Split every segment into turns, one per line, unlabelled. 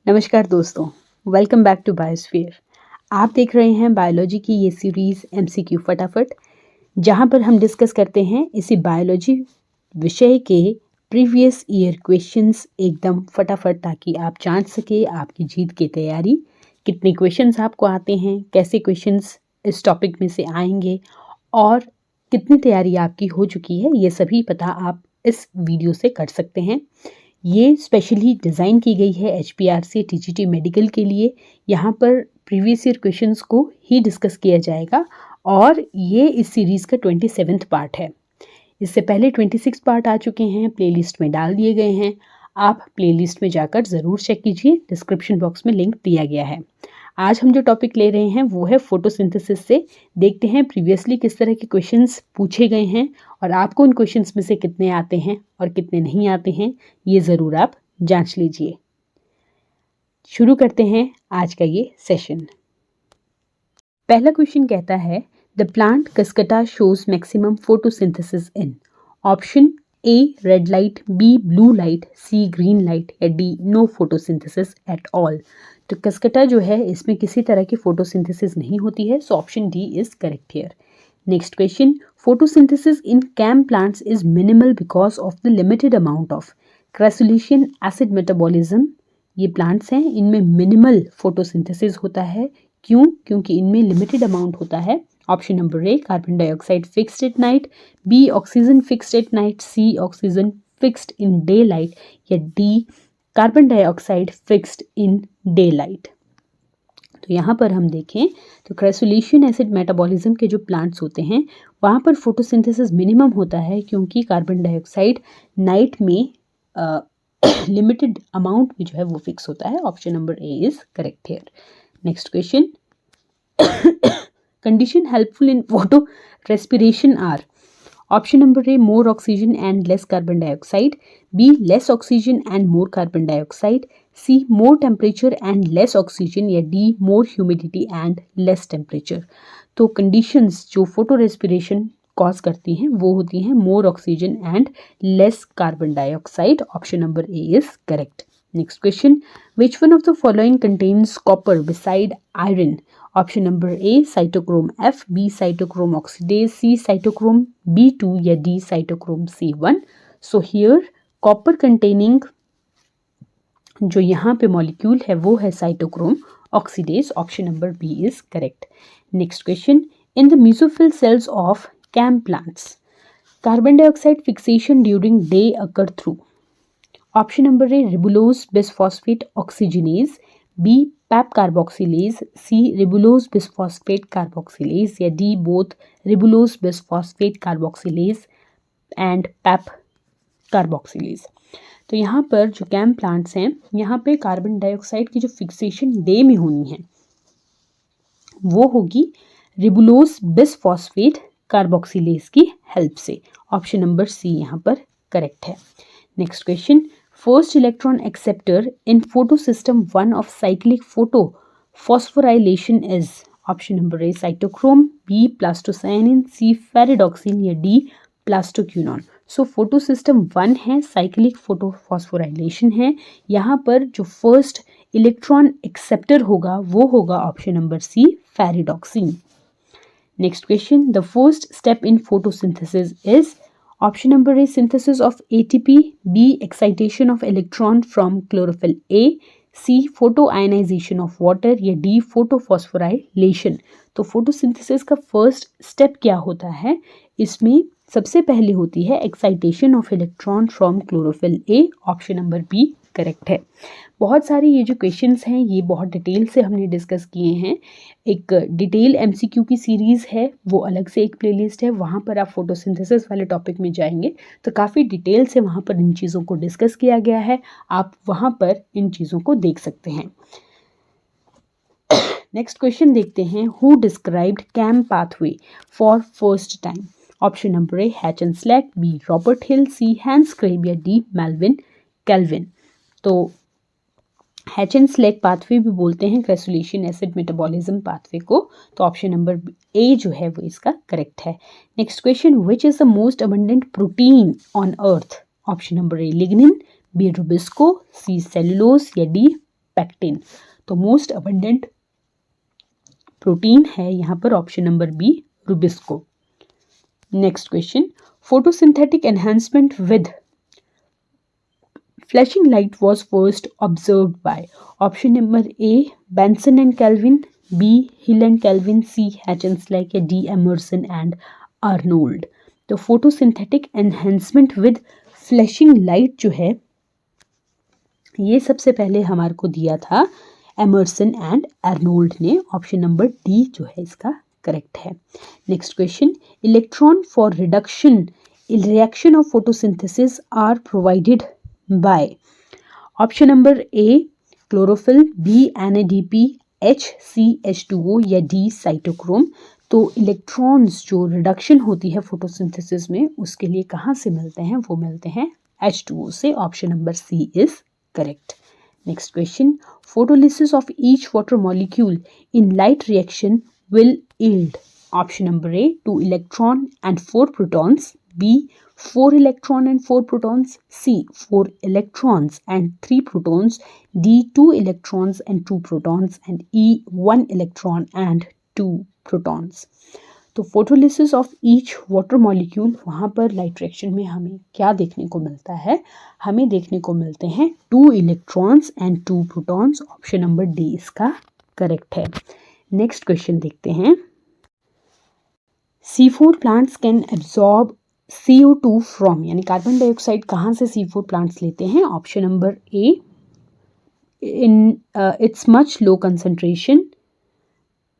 नमस्कार दोस्तों, welcome back to biosphere. आप देख रहे हैं बायोलॉजी की ये सीरीज़ एमसीक्यू फटाफट, जहां पर हम डिस्कस करते हैं इसी बायोलॉजी विषय के प्रीवियस ईयर क्वेश्चंस एकदम फटाफट, ताकि आप जान सके आपकी जीत की तैयारी, कितने क्वेश्चंस आपको आते हैं, कैसे क्वेश्चंस इस टॉपिक में से आएंगे और कितनी तैयारी आपकी हो चुकी है, ये सभी पता आप इस वीडियो से कर सकते हैं। ये स्पेशली डिज़ाइन की गई है HPRC TGT मेडिकल के लिए। यहाँ पर प्रीवियस ईयर क्वेश्चंस को ही डिस्कस किया जाएगा और ये इस सीरीज़ का 27th पार्ट है। इससे पहले 26 पार्ट आ चुके हैं, प्लेलिस्ट में डाल दिए गए हैं। आप प्लेलिस्ट में जाकर ज़रूर चेक कीजिए, डिस्क्रिप्शन बॉक्स में लिंक दिया गया है। आज हम जो टॉपिक ले रहे हैं वो है फोटोसिंथेसिस से। देखते हैं प्रीवियसली किस तरह के क्वेश्चंस पूछे गए हैं और आपको उन क्वेश्चंस में से कितने आते हैं और कितने नहीं आते हैं, ये ज़रूर आप जांच लीजिए। शुरू करते हैं आज का ये सेशन। पहला क्वेश्चन कहता है, the plant Cuscuta shows maximum photosynthesis in option A red light, B blue light, C green light या D no photosynthesis at all. तो कस्कटा जो है इसमें किसी तरह की फोटोसिंथेसिस नहीं होती है, so option D is correct here. Next question, photosynthesis in CAM plants is minimal because of the limited amount of crassulacean acid metabolism. ये प्लांट्स हैं, इनमें मिनिमल फोटोसिंथेसिस होता है। क्यों? क्योंकि इनमें लिमिटेड अमाउंट होता है। Option number A carbon dioxide fixed at night, B oxygen fixed at night, C oxygen fixed in day light या D carbon dioxide fixed in day light. तो यहाँ पर हम देखें तो क्रेसुलेशन एसिड मेटाबॉलिज्म के जो प्लांट्स होते हैं वहाँ पर फोटोसिंथेसिस मिनिमम होता है, क्योंकि कार्बन डाइऑक्साइड नाइट में लिमिटेड अमाउंट में जो है वो फिक्स होता है। Option number A is correct here. Next question, condition helpful in photo respiration are option number A more oxygen and less carbon dioxide, B less oxygen and more carbon dioxide, C more temperature and less oxygen या D more humidity and less temperature। तो conditions जो photo respiration cause करती हैं वो होती हैं more oxygen and less carbon dioxide। Option number A is correct। Next question, which one of the following contains copper beside iron? Option number A cytochrome F, B cytochrome oxidase, C cytochrome B2 या D cytochrome C1। So here copper containing जो यहाँ पे molecule है वो है cytochrome oxidase। Option number B is correct। Next question, in the mesophyll cells of CAM plants, carbon dioxide fixation during day occur through option number A ribulose bisphosphate oxygenase, B PAP carboxylase, C ribulose bisphosphate carboxylase या D both ribulose bisphosphate carboxylase and PAP carboxylase। तो यहाँ पर जो cam plants हैं यहाँ पे carbon dioxide की जो फिक्सेशन डे में होनी है वो होगी रिबुलोस बिसफॉस्फेट कार्बोक्सिलेज की हेल्प से। ऑप्शन नंबर सी यहाँ पर करेक्ट है। Next question, first electron acceptor in photosystem 1 of cyclic photophosphorylation is option number A cytochrome, B plastocyanin, C ferredoxin या D plastoquinone। सो फोटोसिस्टम 1 है, साइक्लिक फोटोफॉस्फोराइलेशन है। यहाँ पर जो फर्स्ट इलेक्ट्रॉन एक्सेप्टर होगा वो होगा option number C ferredoxin. Next question, the first step in photosynthesis is option number A synthesis of ATP, B excitation of electron from chlorophyll A, C photoionization of water या D photophosphorylation। तो photosynthesis का first step क्या होता है, इसमें सबसे पहले होती है excitation of electron from chlorophyll A. Option number B correct है। बहुत सारे ये जो क्वेश्चंस हैं ये बहुत डिटेल से हमने डिस्कस किए हैं। एक डिटेल एमसीक्यू की सीरीज़ है, वो अलग से एक प्लेलिस्ट है, वहाँ पर आप फोटोसिंथेसिस वाले टॉपिक में जाएंगे तो काफ़ी डिटेल से वहाँ पर इन चीज़ों को डिस्कस किया गया है, आप वहाँ पर इन चीज़ों को देख सकते हैं। नेक्स्ट क्वेश्चन देखते हैं, who described CAM pathway for first time. Option number A Hatch and Slack, B Robert Hill, C Hans Krebs या डी मेल्विन कैल्विन। तो हैचनस्लैक पाथवे भी बोलते हैं क्रेसुलेशन एसिड मेटाबॉलिज्म पाथवे को। तो ऑप्शन नंबर ए जो है वो इसका करेक्ट है। Next question, which is the most abundant protein on earth. Option number A lignin, B rubisco, C cellulose या डी पैक्टिन। तो मोस्ट अबंडेंट प्रोटीन है यहाँ पर option number B, rubisco. Next question, photosynthetic enhancement with flashing light was first observed by option number A, Benson and Kelvin, B, Hill and Kelvin, C, Hatchenslake या D, Emerson and Arnold। तो photosynthetic enhancement with flashing light जो है ये सबसे पहले हमारे को दिया था एमर्सन एंड अर्नोल्ड ने। ऑप्शन नंबर डी जो है इसका करेक्ट है। Next question, electron for reduction in reaction of photosynthesis are provided by option number A, chlorophyll, B, NADP, H, C, H2O या D, साइटोक्रोम। तो इलेक्ट्रॉन्स जो reduction होती है फोटोसिंथेसिस में उसके लिए कहाँ से मिलते हैं, वो मिलते हैं H2O से। Option number C is correct. Next question, photolysis of each water molecule in light reaction will yield option number A, 2 electron and 4 protons, B, 4 electron and 4 protons, C, 4 electrons and 3 protons, D, 2 electrons and 2 protons and E, 1 electron and 2 protons। तो photolysis of each water molecule, वहाँ पर light reaction में हमें क्या देखने को मिलता है, हमें देखने को मिलते हैं 2 electrons and 2 protons. Option number D इसका करेक्ट है। नेक्स्ट क्वेश्चन देखते हैं, C4 plants can absorb CO2 from, यानी कार्बन डाइऑक्साइड कहाँ से C4 प्लांट्स लेते हैं। Option number A, in its much low concentration,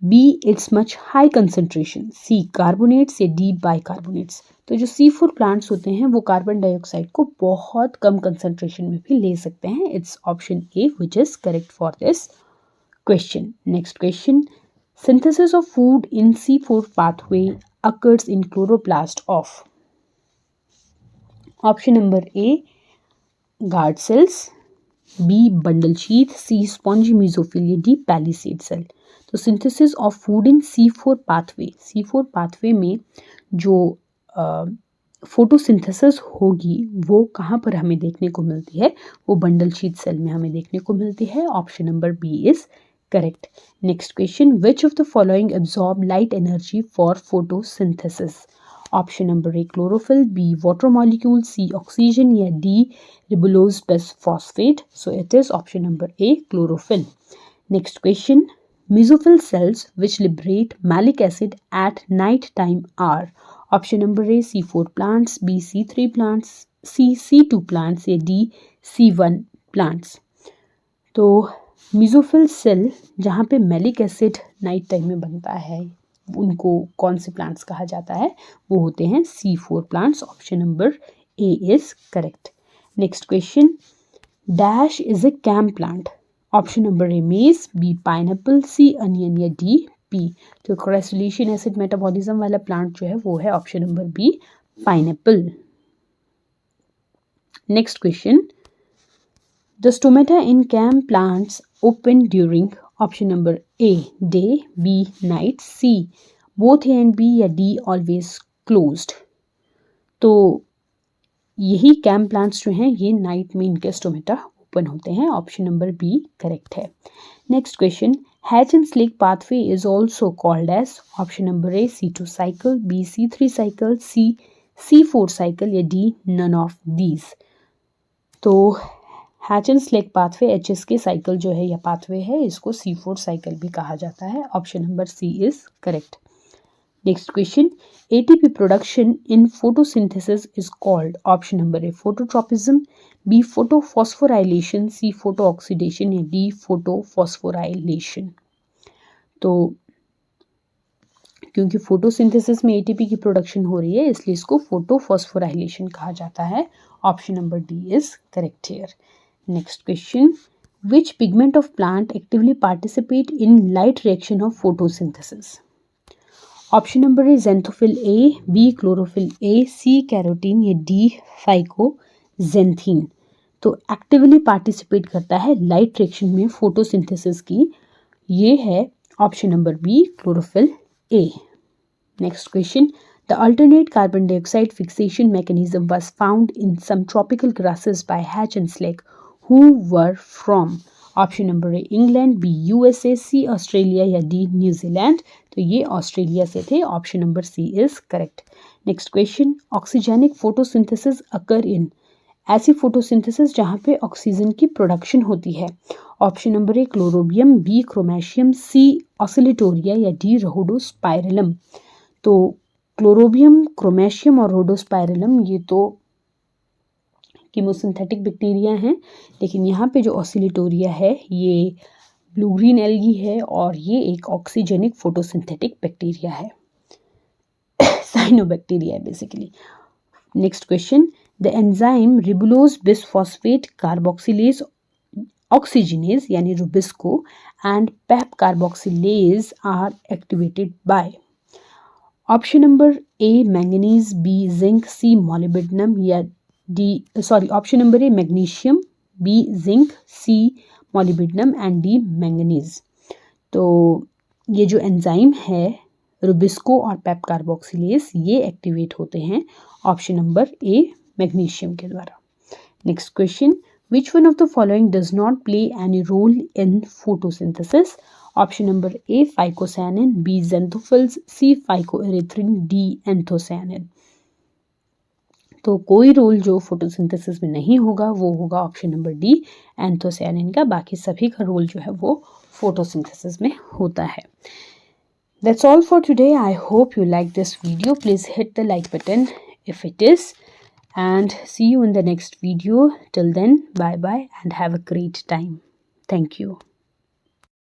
B its much high concentration, C carbonates या डी बाइकार्बोनेट्स। तो जो C4 प्लांट्स होते हैं वो कार्बन डाइऑक्साइड को बहुत कम कंसंट्रेशन में भी ले सकते हैं। It's option A which is correct for this question. Next question, synthesis of food in C4 pathway occurs in chloroplast of option number A, guard cells, B, bundle sheath, C, spongy mesophyll, D, palisade cell। तो synthesis of food in C4 pathway, C4 pathway में जो photosynthesis होगी वो कहाँ पर हमें देखने को मिलती है, वो बंडल शीथ सेल में हमें देखने को मिलती है। Option number B is correct। Next question, which of the following absorb light energy for photosynthesis? Option number A, chlorophyll, B, water molecule, C, oxygen या D, ribulose bisphosphate। So it is option number A, chlorophyll। Next question, mesophyll cells which liberate malic acid at night time are option number A, C4 plants, B, C3 plants, C, C2 plants या D, C1 plants। तो mesophyll cell जहाँ पे malic acid night time में बनता है उनको कौन से प्लांट्स कहा जाता है, वो होते हैं C4 plants. Option number A is correct. Next question, dash is a CAM plant. Option number A maize, B pineapple, C onion या डी पी। तो क्रेसुलेशन एसिड मेटाबॉलिज्म वाला प्लांट जो है वो है option number B pineapple. Next question, the stomata in CAM plants open during option number A, day, B, night, C, both A and B या D, always closed। तो यही CAM plants जो हैं ये नाइट में इनके स्टोमेटा ओपन होते हैं। ऑप्शन नंबर बी करेक्ट है। Next question, Hatch and Slack pathway is also called as option number A, C2 cycle, B, C3 cycle, C, C4 cycle या D, नन ऑफ दीज। तो Hatch and Slack pathway HS के cycle जो है या pathway है इसको C4 cycle भी कहा जाता है। Option number C is correct. Next question, ATP production in photosynthesis is called option number A phototropism, B photophosphorylation, C photo oxidation या डी फोटोफॉस्फोराइलेशन। तो क्योंकि फोटोसिंथेसिस में ATP की प्रोडक्शन हो रही है इसलिए इसको फोटोफॉस्फोराइलेशन कहा जाता है। Option number D is correct here. Next question, which pigment of plant actively participate in light reaction of photosynthesis? Option number is xanthophyll A, B chlorophyll A, C carotene या D phycoxanthine। तो actively participate करता है light reaction में photosynthesis की, ये है option number B chlorophyll A। Next question, the alternate carbon dioxide fixation mechanism was found in some tropical grasses by Hatch and Slake, who were from option number A England, B USA, C Australia या D New Zealand. तो ये Australia से थे। Option number C is correct. Next question, oxygenic photosynthesis occur in, ऐसी फोटोसिंथेसिस जहाँ पे oxygen की प्रोडक्शन होती है। Option number A Chlorobium, B Chromatium, C Oscillatoria या डी रहोडोस्पाइरलम। तो क्लोरोबियम, क्रोमेशियम और रहोडोस्पाइरलम ये तो कीमोसिंथेटिक बैक्टीरिया हैं, लेकिन यहाँ पे जो ऑसिलेटोरिया है ये ब्लू ग्रीन एल्गी है और ये एक ऑक्सीजेनिक फोटोसिंथेटिक बैक्टीरिया है, साइनोबैक्टीरिया है basically. Next question, the enzyme ribulose bisphosphate carboxylase oxygenase यानी RuBisCO and PEP carboxylase are activated by. Option number A manganese, B zinc, C molybdenum या option number A magnesium, B zinc, C molybdenum and D manganese. तो ये जो enzyme है Rubisco और PEP carboxylase ये activate होते हैं option number A magnesium के द्वारा। Next question, which one of the following does not play any role in photosynthesis. Option number A phycocyanin, B xanthophylls, C phycoerythrin, D anthocyanin. तो कोई role जो photosynthesis में नहीं होगा वो होगा ऑप्शन नंबर डी एंथोसाइनिन का, बाकी सभी का रोल जो है वो फोटोसिंथेसिस में होता है। That's all for today. I hope you like this video. Please hit the like button if it is, and see you in the next video. Till then, bye bye and have a great time. Thank you.